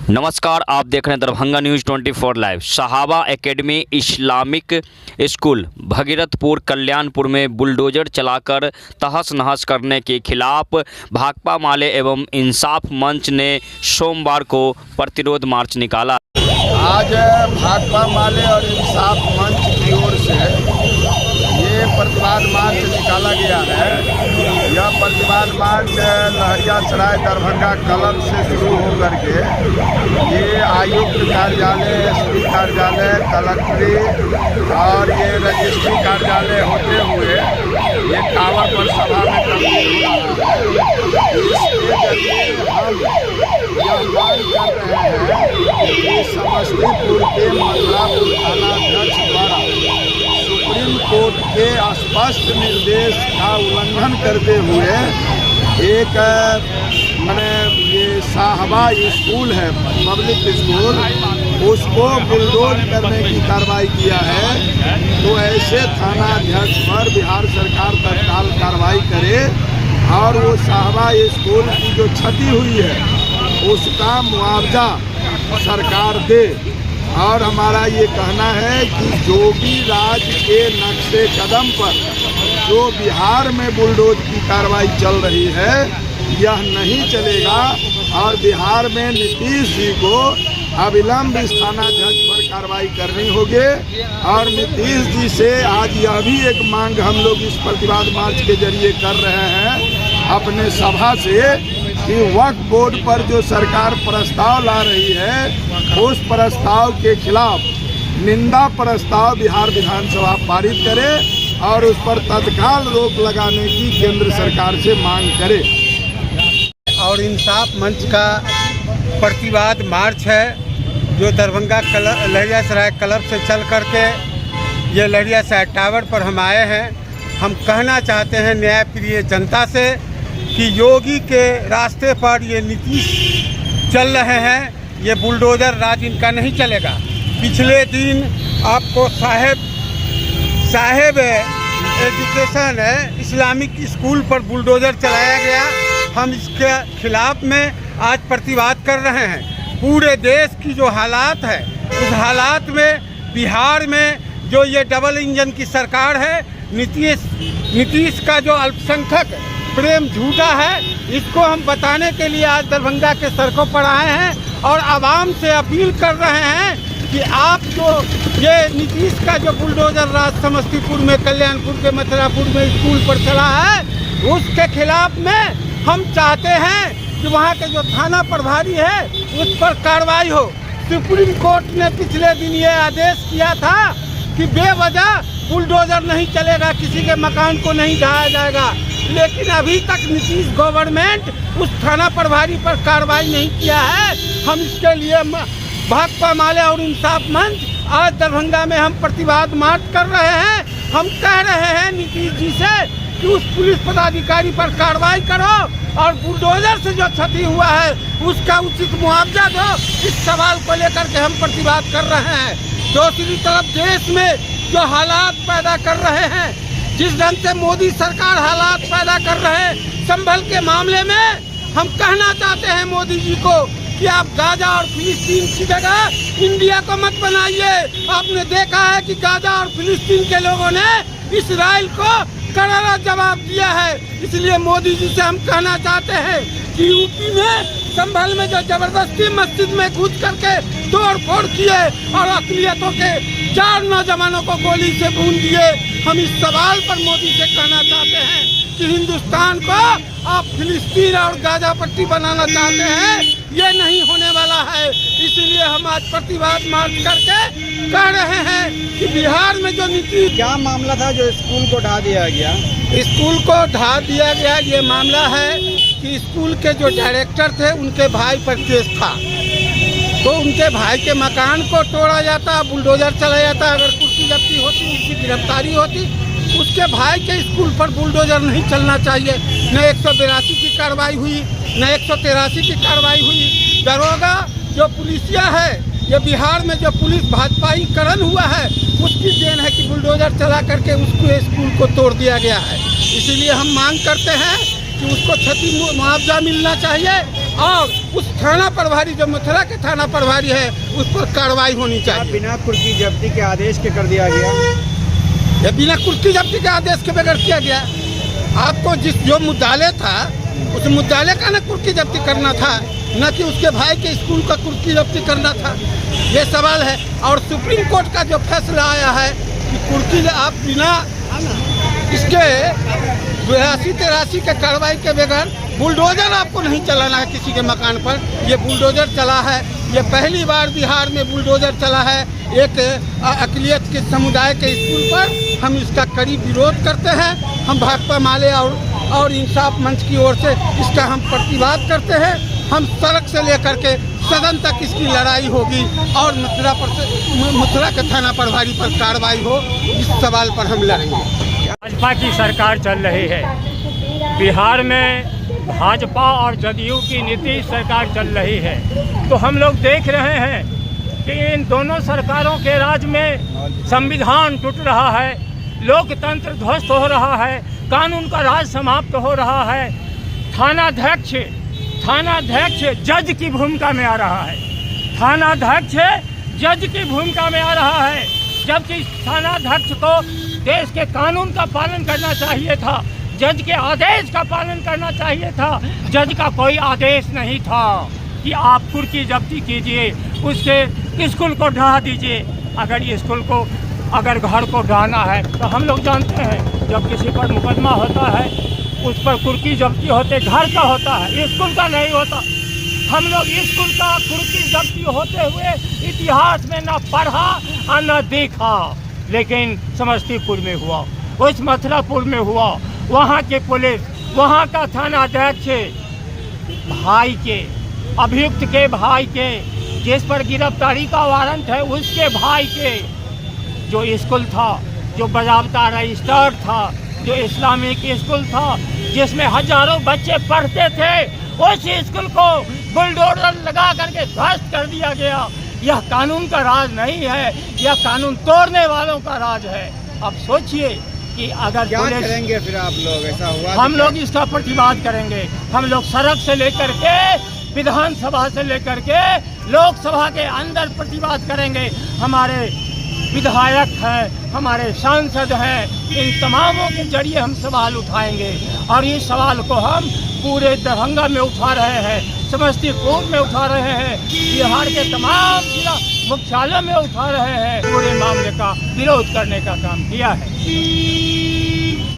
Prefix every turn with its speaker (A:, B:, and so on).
A: नमस्कार, आप देख रहे हैं दरभंगा न्यूज़ 24 लाइव। सहाबा academy Islamic school Bhagirathpur Kalyanpur में बुलडोजर चलाकर तहस नहस करने के खिलाफ भाकपा माले एवं इंसाफ मंच ने सोमवार को प्रतिरोध मार्च निकाला।
B: आज भाकपा माले और इंसाफ मंच की ओर से ये प्रतिवाद मार्च निकाला गया है। यह प्रतिवाद मार्च लहरियासराय दरभंगा क्लब से शुरू होकर के ये आयुक्त कार्यालय, एसपी कार्यालय, कलेक्ट्रेट और ये रजिस्ट्री कार्यालय होते हुए ये टावर पर सभा में तब्दील हुआ है। इसके जरिए हम यह मांग कर रहे हैं कि समस्तीपुर के मथुरापुर थानाध्यक्ष द्वारा सुप्रीम कोर्ट के स्पष्ट निर्देश का उल्लंघन करते हुए एक ये साहबा स्कूल है, पब्लिक स्कूल, उसको बुलडोज करने की कार्रवाई किया है। तो ऐसे थानाध्यक्ष पर बिहार सरकार तत्काल कार्रवाई करे और वो साहबा स्कूल की जो क्षति हुई है उसका मुआवजा सरकार दे। और हमारा ये कहना है कि जोगी राज के नक्शे कदम पर जो बिहार में बुलडोज की कार्रवाई चल रही है यह नहीं चलेगा और बिहार में नीतीश जी को अविलंब इस थानाध्यक्ष पर कार्रवाई करनी होगी। और नीतीश जी से आज यह भी एक मांग हम लोग इस प्रतिवाद मार्च के जरिए कर रहे हैं अपने सभा से कि वक्फ बोर्ड पर जो सरकार प्रस्ताव ला रही है उस प्रस्ताव के खिलाफ निंदा प्रस्ताव बिहार विधानसभा पारित करे और उस पर तत्काल रोक लगाने की केंद्र सरकार से मांग करे।
C: और इंसाफ मंच का प्रतिवाद मार्च है जो दरभंगा लहरियासराय क्लब से चल करके ये लहरियासराय टावर पर हम आए हैं। हम कहना चाहते हैं न्यायप्रिय जनता से कि योगी के रास्ते पर ये नीतीश चल रहे हैं, ये बुलडोजर राज इनका नहीं चलेगा। पिछले दिन आपको साहेब एजुकेशन है इस्लामिक स्कूल पर बुलडोजर चलाया गया। हम इसके खिलाफ में आज प्रतिवाद कर रहे हैं। पूरे देश की जो हालात है उस हालात में बिहार में जो ये डबल इंजन की सरकार है, नीतीश का जो अल्पसंख्यक प्रेम झूठा है, इसको हम बताने के लिए आज दरभंगा के सड़कों पर आए हैं और आवाम से अपील कर रहे हैं कि आप जो ये नीतीश का जो बुलडोजर राज समस्तीपुर में, कल्याणपुर के मथुरापुर में स्कूल पर चला है उसके खिलाफ में हम चाहते हैं कि वहाँ के जो थाना प्रभारी है उस पर कार्रवाई हो। सुप्रीम कोर्ट ने पिछले दिन ये आदेश किया था कि बेवजह बुलडोजर नहीं चलेगा, किसी के मकान को नहीं ढाया जाएगा, लेकिन अभी तक नीतीश गवर्नमेंट उस थाना प्रभारी पर कार्रवाई नहीं किया है। हम इसके लिए भाकपा माले और इंसाफ मंच आज दरभंगा में हम प्रतिवाद मार्च कर रहे हैं। हम कह रहे हैं नीतीश जी से कि उस पुलिस पदाधिकारी पर कार्रवाई करो और बुलडोजर से जो क्षति हुआ है उसका उचित मुआवजा दो। इस सवाल को लेकर के हम प्रतिवाद कर रहे हैं। दूसरी तरफ देश में जो हालात पैदा कर रहे हैं, जिस ढंग से मोदी सरकार हालात पैदा कर रहे हैं संभल के मामले में, हम कहना चाहते हैं मोदी जी को कि आप गाजा और फिलिस्तीन की जगह इंडिया को मत बनाइए। आपने देखा है कि गाजा और फिलिस्तीन के लोगों ने इजराइल को करारा जवाब दिया है। इसलिए मोदी जी से हम कहना चाहते हैं कि यूपी में संभल में जो जबरदस्ती मस्जिद में घुस करके तोड़ फोड़ किए और अक़लियतों के 4 नौजवानों को गोली से भून दिए, हम इस सवाल पर मोदी से कहना चाहते हैं कि हिंदुस्तान को आप फिलिस्तीन और गाजा पट्टी बनाना चाहते हैं, ये नहीं होने वाला है। इसीलिए हम आज प्रतिवाद मार्च करके कह रहे हैं कि बिहार में जो नीति
D: क्या मामला था जो स्कूल को ढा दिया गया?
C: स्कूल को ढा दिया गया ये मामला है कि स्कूल के जो डायरेक्टर थे उनके भाई पर केस था, तो उनके भाई के मकान को तोड़ा जाता, बुलडोजर चला जाता, अगर कुर्सी जब्ती होती, उसकी गिरफ्तारी होती। उसके भाई के स्कूल पर बुलडोजर नहीं चलना चाहिए। न 182 की कार्रवाई हुई, न 183 की कार्रवाई हुई। दरोगा जो पुलिसिया है, ये बिहार में जो पुलिस भाजपाईकरण हुआ है उसकी देन है कि बुलडोजर चला करके उसको स्कूल को तोड़ दिया गया है। इसीलिए हम मांग करते हैं कि उसको क्षति मुआवजा मिलना चाहिए और उस थाना प्रभारी जो मथुरा के थाना प्रभारी है उस पर कार्रवाई होनी चाहिए।
D: बिना कुर्की जब्ती के आदेश के कर दिया गया।
C: ये बिना कुर्की जब्ती के आदेश के बगैर किया गया। आपको जो मुद्दालय था उस मुद्दालय का न कुर्की जब्ती करना था, न कि उसके भाई के स्कूल का कुर्की जब्ती करना था। ये सवाल है। और सुप्रीम कोर्ट का जो फैसला आया है कि कुर्की आप बिना इसके 82-83 के कार्रवाई के बगैर बुलडोजर आपको नहीं चलाना है किसी के मकान पर। ये बुलडोजर चला है, ये पहली बार बिहार में बुलडोजर चला है एक अक़लियत के समुदाय के स्कूल पर। हम इसका कड़ी विरोध करते हैं। हम भाकपा माले और इंसाफ मंच की ओर से इसका हम प्रतिवाद करते हैं। हम सड़क से लेकर के सदन तक इसकी लड़ाई होगी और मथुरा के थाना प्रभारी पर कार्रवाई हो, इस सवाल पर हम लड़ेंगे।
E: भाजपा की सरकार चल रही है बिहार में, भाजपा और जदयू की नीतीश सरकार चल रही है। तो हम लोग देख रहे हैं कि इन दोनों सरकारों के राज में संविधान टूट रहा है, लोकतंत्र ध्वस्त हो रहा है, कानून का राज समाप्त हो रहा है। थानाध्यक्ष जज की भूमिका में आ रहा है। थानाध्यक्ष जज की भूमिका में आ रहा है, जबकि थानाध्यक्ष को देश के कानून का पालन करना चाहिए था, जज के आदेश का पालन करना चाहिए था। जज का कोई आदेश नहीं था कि आप कुर्की जब्ती कीजिए, उसके स्कूल को ढहा दीजिए। अगर घर को ढहाना है तो हम लोग जानते हैं जब किसी पर मुकदमा होता है उस पर कुर्की जब्ती होते घर का होता है, स्कूल का नहीं होता। हम लोग स्कूल का कुर्की जब्ती होते हुए इतिहास में न पढ़ा और न देखा, लेकिन समस्तीपुर में हुआ, उस मथुरापुर में हुआ। वहाँ के पुलिस, वहाँ का थानाध्यक्ष भाई के, अभियुक्त के भाई के, जिस पर गिरफ्तारी का वारंट है उसके भाई के, जो स्कूल था, जो बाज़ाब्ता रजिस्टर्ड था, जो इस्लामिक स्कूल था, जिसमें हजारों बच्चे पढ़ते थे, उस स्कूल को बुलडोजर लगा करके ध्वस्त कर दिया गया। यह कानून का राज नहीं है, यह कानून तोड़ने वालों का राज है। अब सोचिए कि अगर
D: क्या करेंगे फिर आप लोग, ऐसा हुआ
E: हम लोग इसका प्रतिवाद करेंगे। हम लोग सड़क से लेकर के विधानसभा से लेकर के लोकसभा के अंदर प्रतिवाद करेंगे। हमारे विधायक हैं, हमारे सांसद हैं, इन तमामों के जरिए हम सवाल उठाएंगे और इस सवाल को हम पूरे दरभंगा में उठा रहे हैं, समस्तीपुर में उठा रहे हैं, बिहार के तमाम जिला मुख्यालय में उठा रहे हैं। पूरे मामले का विरोध करने का काम किया है।